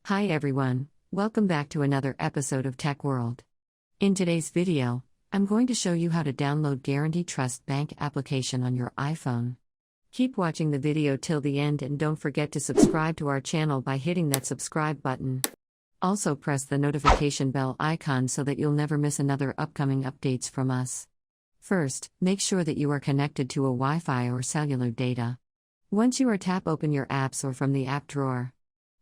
Hi everyone, welcome back to another episode of Tech World. In today's video, I'm going to show you how to download Guaranty Trust Bank application on your iPhone. Keep watching the video till the end and don't forget to subscribe to our channel by hitting that subscribe button. Also press the notification bell icon so that you'll never miss another upcoming updates from us. First, make sure that you are connected to a Wi-Fi or cellular data. Once you are open your apps or from the app drawer.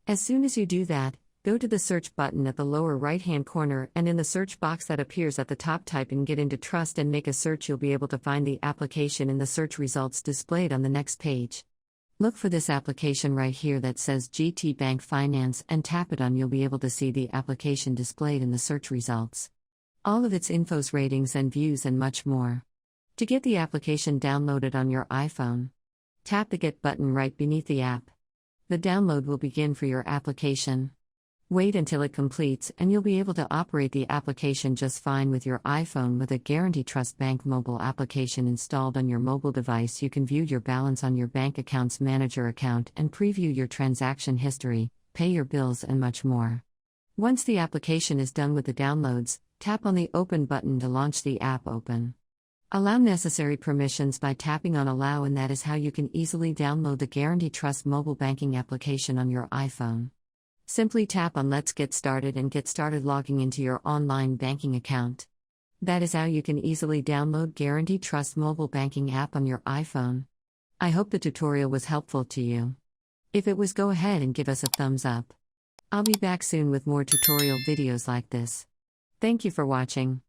As soon as you do that, go to the search button at the lower right-hand corner and in the search box that appears at the top type in Get Into Trust and make a search. You'll be able to find the application in the search results displayed on the next page. Look for this application right here that says GT Bank Finance and tap it on. You'll be able to see the application displayed in the search results. All of its infos, ratings and views and much more. To get the application downloaded on your iPhone, tap the Get button right beneath the app. The download will begin for your application. Wait until it completes and you'll be able to operate the application just fine with your iPhone. With a Guaranty Trust Bank mobile application installed on your mobile device, you can view your balance on your bank account's manager account and preview your transaction history, pay your bills and much more. Once the application is done with the downloads, tap on the Open button to launch the app open. Allow necessary permissions by tapping on Allow, and that is how you can easily download the Guaranty Trust mobile banking application on your iPhone. Simply tap on Let's Get Started and get started logging into your online banking account. That is how you can easily download Guaranty Trust mobile banking app on your iPhone. I hope the tutorial was helpful to you. If it was, go ahead and give us a thumbs up. I'll be back soon with more tutorial videos like this. Thank you for watching.